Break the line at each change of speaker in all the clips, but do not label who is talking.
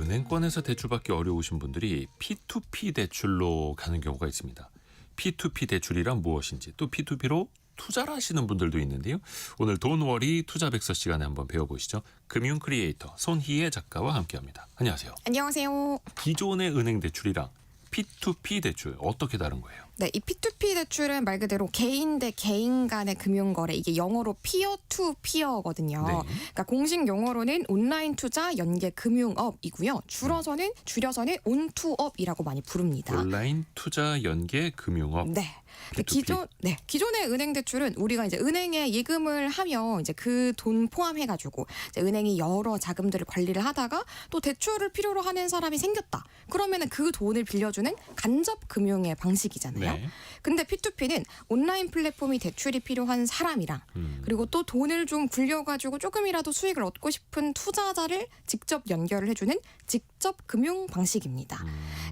은행권에서 대출받기 어려우신 분들이 P2P 대출로 가는 경우가 있습니다. P2P 대출이란 무엇인지, 또 P2P로 투자를 하시는 분들도 있는데요. 오늘 돈워리 투자백서 시간에 한번 배워보시죠. 금융 크리에이터 손희애 작가와 함께합니다. 안녕하세요.
안녕하세요.
기존의 은행 대출이랑 P2P 대출 어떻게 다른 거예요?
네, 이 P2P 대출은 말 그대로 개인 대 개인 간의 금융거래, 이게 영어로 피어 투 피어거든요.
네.
그러니까 공식 용어로는 온라인 투자 연계 금융업이고요. 줄여서는 온투업이라고 많이 부릅니다.
온라인 투자 연계 금융업.
네.
P2P.
기존의 은행 대출은 우리가 이제 은행에 예금을 하면 이제 그 돈 포함해가지고 이제 은행이 여러 자금들을 관리를 하다가 또 대출을 필요로 하는 사람이 생겼다. 그러면은 그 돈을 빌려주는 간접 금융의 방식이잖아요.
네.
근데 P2P는 온라인 플랫폼이 대출이 필요한 사람이랑 그리고 또 돈을 좀 굴려가지고 조금이라도 수익을 얻고 싶은 투자자를 직접 연결을 해주는 직접 금융 방식입니다.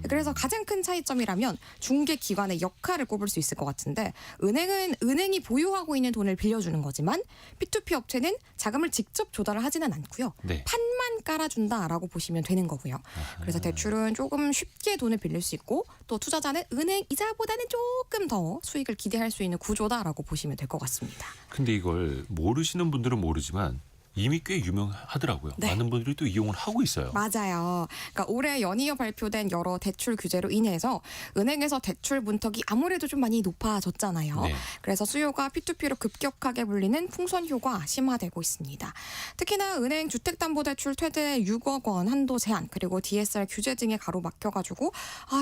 그래서 가장 큰 차이점이라면 중개 기관의 역할을 꼽을 수 있을 것 같은데, 은행은 은행이 보유하고 있는 돈을 빌려주는 거지만 P2P 업체는 자금을 직접 조달을 하지는 않고요.
네.
판만 깔아준다라고 보시면 되는 거고요. 그래서 대출은 조금 쉽게 돈을 빌릴 수 있고 또 투자자는 은행 이자보다는 조금 더 수익을 기대할 수 있는 구조다라고 보시면 될 것 같습니다.
근데 이걸 모르시는 분들은 모르지만 이미 꽤 유명하더라고요.
네.
많은 분들이 또 이용을 하고 있어요.
맞아요. 그러니까 올해 연이어 발표된 여러 대출 규제로 인해서 은행에서 대출 문턱이 아무래도 좀 많이 높아졌잖아요.
네.
그래서 수요가 P2P로 급격하게 불리는 풍선효가 심화되고 있습니다. 특히나 은행 주택담보대출 최대 6억 원 한도 제한, 그리고 DSR 규제 등에 가로막혀가지고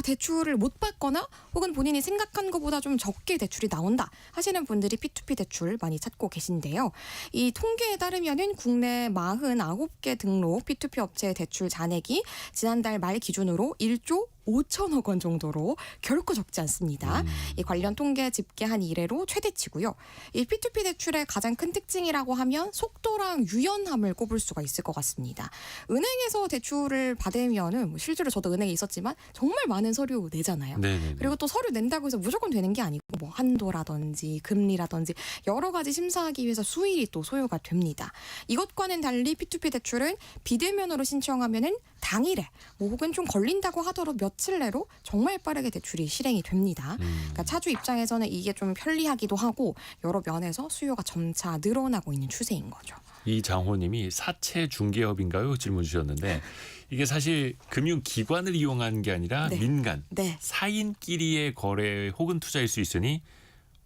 대출을 못 받거나 혹은 본인이 생각한 것보다 좀 적게 대출이 나온다 하시는 분들이 P2P 대출 많이 찾고 계신데요. 이 통계에 따르면은 국내 49개 등록 P2P 업체의 대출 잔액이 지난달 말 기준으로 1조 5천억 원 정도로 결코 적지 않습니다. 이 관련 통계 집계한 이래로 최대치고요. 이 P2P 대출의 가장 큰 특징이라고 하면 속도랑 유연함을 꼽을 수가 있을 것 같습니다. 은행에서 대출을 받으면은 실제로 저도 은행에 있었지만 정말 많은 서류 내잖아요.
네네네.
그리고 또 서류 낸다고 해서 무조건 되는 게 아니고 뭐 한도라든지 금리라든지 여러 가지 심사하기 위해서 수일이 또 소요가 됩니다. 이것과는 달리 P2P 대출은 비대면으로 신청하면은 당일에 뭐 혹은 좀 걸린다고 하더라도 며칠 내로 정말 빠르게 대출이 실행이 됩니다. 그러니까 차주 입장에서는 이게 좀 편리하기도 하고 여러 면에서 수요가 점차 늘어나고 있는 추세인 거죠.
이장호님이 사채 중개업인가요? 질문 주셨는데 이게 사실 금융기관을 이용한 게 아니라
네.
민간,
네.
사인끼리의 거래 혹은 투자일 수 있으니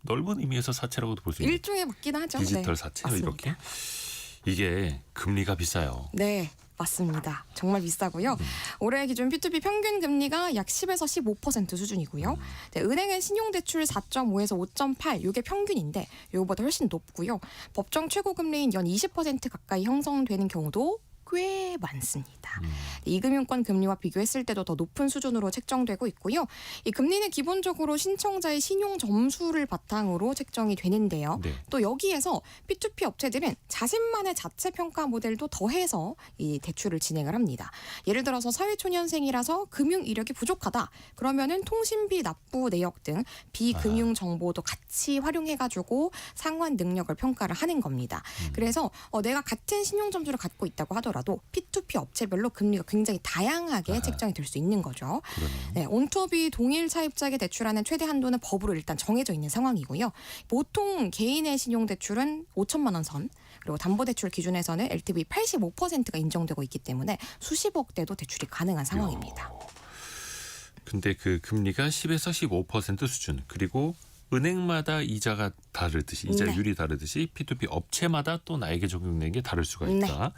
넓은 의미에서 사채라고도 볼 수 있는
일종의 맞긴 하죠.
디지털
네,
사채
맞습니다.
이렇게. 이게 금리가 비싸요.
네. 맞습니다. 정말 비싸고요. 올해 기준 P2P 평균 금리가 약 10에서 15% 수준이고요. 네, 은행은 신용대출 4.5에서 5.8 이게 평균인데 이거보다 훨씬 높고요. 법정 최고금리인 연 20% 가까이 형성되는 경우도 꽤 많습니다. 이금융권 금리와 비교했을 때도 더 높은 수준으로 책정되고 있고요. 이 금리는 기본적으로 신청자의 신용 점수를 바탕으로 책정이 되는데요.
네.
또 여기에서 P2P 업체들은 자신만의 자체 평가 모델도 더해서 이 대출을 진행을 합니다. 예를 들어서 사회초년생이라서 금융 이력이 부족하다. 그러면은 통신비 납부 내역 등 비금융 정보도 같이 활용해가지고 상환 능력을 평가를 하는 겁니다. 그래서 내가 같은 신용 점수를 갖고 있다고 하더라도 P2P 업체별로 금리가 굉장히 다양하게 책정이 될 수 있는 거죠. 네, 온투업이 동일 차입자에게 대출하는 최대 한도는 법으로 일단 정해져 있는 상황이고요. 보통 개인의 신용대출은 5천만 원 선, 그리고 담보대출 기준에서는 LTV 85%가 인정되고 있기 때문에 수십억대도 대출이 가능한 상황입니다.
근데 그 금리가 10에서 15% 수준, 그리고 은행마다 이자가 다르듯이, 이자율이 다르듯이 P2P 업체마다 또 나에게 적용되는 게 다를 수가 있다.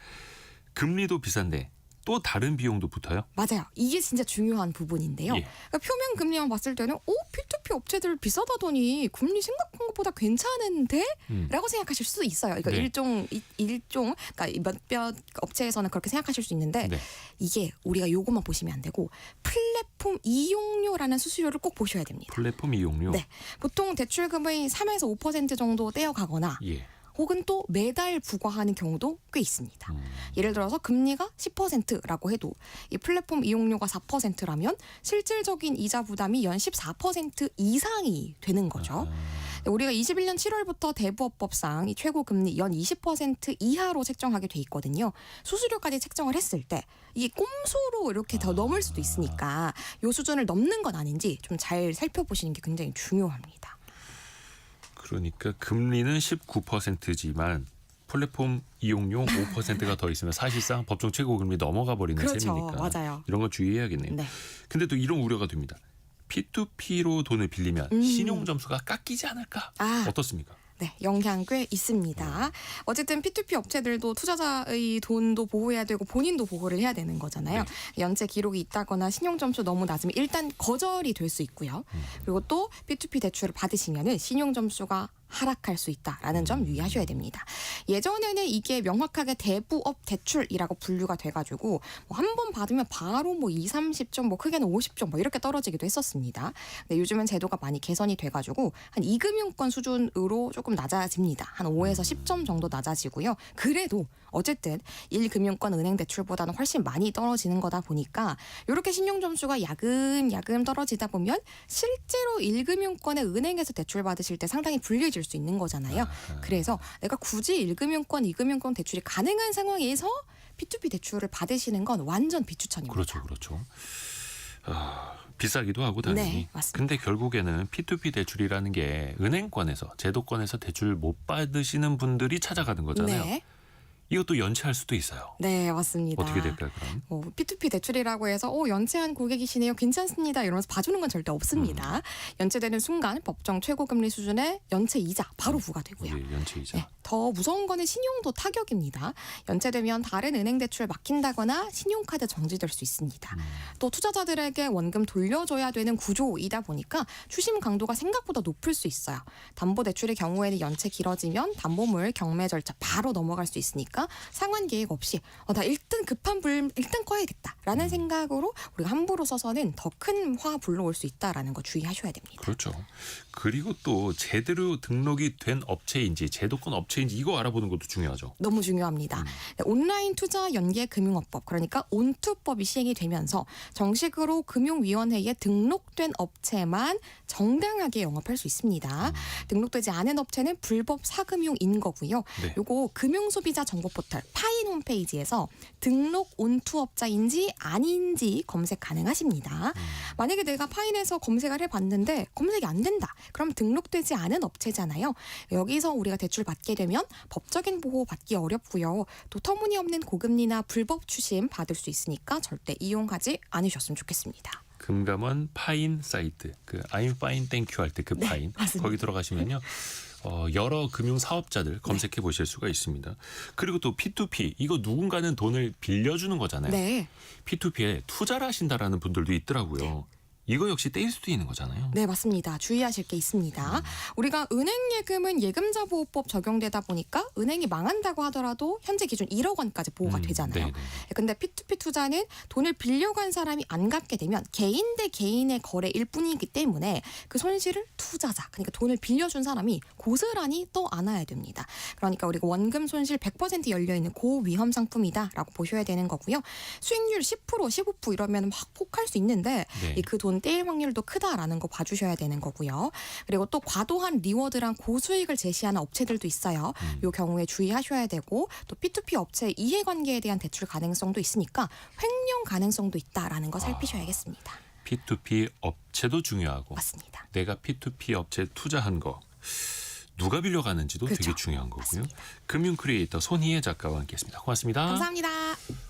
금리도 비싼데 또 다른 비용도 붙어요?
맞아요. 이게 진짜 중요한 부분인데요.
예.
그러니까 표면 금리만 봤을 때는 P2P 업체들 비싸다더니 금리 생각한 것보다 괜찮은데? 라고 생각하실 수도 있어요. 이거
네.
일종 그러니까 몇몇 업체에서는 그렇게 생각하실 수 있는데
네.
이게 우리가 요것만 보시면 안 되고 플랫폼 이용료라는 수수료를 꼭 보셔야 됩니다.
플랫폼 이용료?
네. 보통 대출금의 3에서 5% 정도 떼어가거나
예.
혹은 또 매달 부과하는 경우도 꽤 있습니다. 예를 들어서 금리가 10%라고 해도 이 플랫폼 이용료가 4%라면 실질적인 이자 부담이 연 14% 이상이 되는 거죠. 우리가 21년 7월부터 대부업법상 이 최고 금리 연 20% 이하로 책정하게 돼 있거든요. 수수료까지 책정을 했을 때 이게 꼼수로 이렇게 더 넘을 수도 있으니까 이 수준을 넘는 건 아닌지 좀 잘 살펴보시는 게 굉장히 중요합니다.
그러니까 금리는 19%지만 플랫폼 이용료 5%가 더 있으면 사실상 법정 최고금리 넘어가 버리는
그렇죠.
셈이니까
맞아요.
이런 건 주의해야겠네요.
네.
근데 또 이런 우려가 됩니다. P2P로 돈을 빌리면 신용 점수가 깎이지 않을까? 어떻습니까?
네, 영향 꽤 있습니다. 어쨌든 P2P 업체들도 투자자의 돈도 보호해야 되고 본인도 보호를 해야 되는 거잖아요. 연체 기록이 있다거나 신용 점수 너무 낮으면 일단 거절이 될 수 있고요. 그리고 또 P2P 대출을 받으시면은 신용 점수가 하락할 수 있다라는 점 유의하셔야 됩니다. 예전에는 이게 명확하게 대부업 대출이라고 분류가 돼가지고 한 번 받으면 바로 20, 30점, 크게는 50점 이렇게 떨어지기도 했었습니다. 근데 요즘은 제도가 많이 개선이 돼가지고 한 2금융권 수준으로 조금 낮아집니다. 한 5에서 10점 정도 낮아지고요. 그래도 어쨌든 1금융권 은행 대출보다는 훨씬 많이 떨어지는 거다 보니까 이렇게 신용 점수가 야금야금 떨어지다 보면 실제로 1금융권의 은행에서 대출 받으실 때 상당히 불리해질 수 있는 거잖아요. 그래서 내가 굳이 1금융권, 2금융권 대출이 가능한 상황에서 P2P 대출을 받으시는 건 완전 비추천입니다.
그렇죠. 비싸기도 하고 당연히.
네, 맞습니다.
근데 결국에는 P2P 대출이라는 게 은행권에서 제도권에서 대출 못 받으시는 분들이 찾아가는 거잖아요.
네.
이것도 연체할 수도 있어요.
네, 맞습니다.
어떻게 될까요, 그럼?
P2P 대출이라고 해서 연체한 고객이시네요. 괜찮습니다. 이러면서 봐주는 건 절대 없습니다. 연체되는 순간 법정 최고금리 수준의 연체 이자 바로 부과되고요.
예, 연체 이자.
네, 더 무서운 거는 신용도 타격입니다. 연체되면 다른 은행 대출 막힌다거나 신용카드 정지될 수 있습니다. 또 투자자들에게 원금 돌려줘야 되는 구조이다 보니까 추심 강도가 생각보다 높을 수 있어요. 담보대출의 경우에는 연체 길어지면 담보물 경매 절차 바로 넘어갈 수 있으니까 상환 계획 없이 나 일단 급한 불 일단 꺼야겠다라는 생각으로 우리가 함부로 써서는 더 큰 화 불러올 수 있다라는 거 주의하셔야 됩니다.
그렇죠. 그리고 또 제대로 등록이 된 업체인지 제도권 업체인지 이거 알아보는 것도 중요하죠.
너무 중요합니다. 네, 온라인 투자 연계 금융업법 그러니까 온투법이 시행이 되면서 정식으로 금융위원회에 등록된 업체만 정당하게 영업할 수 있습니다. 등록되지 않은 업체는 불법 사금융인 거고요.
네.
요거 금융소비자 정보 포털 파인 홈페이지에서 등록 온투업자인지 아닌지 검색 가능하십니다. 만약에 내가 파인에서 검색을 해봤는데 검색이 안 된다. 그럼 등록되지 않은 업체잖아요. 여기서 우리가 대출 받게 되면 법적인 보호 받기 어렵고요. 또 터무니없는 고금리나 불법 추심 받을 수 있으니까 절대 이용하지 않으셨으면 좋겠습니다.
금감원 파인 사이트 그 I'm fine, thank you 할 때 그 파인
맞습니다.
거기 들어가시면요. 여러 금융 사업자들 검색해 보실 수가 있습니다. 그리고 또 P2P 이거 누군가는 돈을 빌려주는 거잖아요.
네.
P2P에 투자를 하신다라는 분들도 있더라고요. 이거 역시 떼일 수도 있는 거잖아요.
네, 맞습니다. 주의하실 게 있습니다. 우리가 은행 예금은 예금자 보호법 적용되다 보니까 은행이 망한다고 하더라도 현재 기준 1억 원까지 보호가 되잖아요.
네네.
근데 P2P 투자는 돈을 빌려간 사람이 안 갚게 되면 개인 대 개인의 거래일 뿐이기 때문에 그 손실을 투자자, 그러니까 돈을 빌려준 사람이 고스란히 또 안아야 됩니다. 그러니까 우리가 원금 손실 100% 열려있는 고위험 상품이다라고 보셔야 되는 거고요. 수익률 10%, 15% 이러면 막 혹할 수 있는데
네.
그 돈 떼일 확률도 크다라는 거 봐주셔야 되는 거고요. 그리고 또 과도한 리워드랑 고수익을 제시하는 업체들도 있어요. 이 경우에 주의하셔야 되고 또 P2P 업체의 이해관계에 대한 대출 가능성도 있으니까 횡령 가능성도 있다라는 거 살피셔야겠습니다.
P2P 업체도 중요하고
맞습니다.
내가 P2P 업체에 투자한 거 누가 빌려가는지도
그렇죠.
되게 중요한 거고요.
맞습니다.
금융 크리에이터 손희애 작가와 함께했습니다. 고맙습니다.
감사합니다.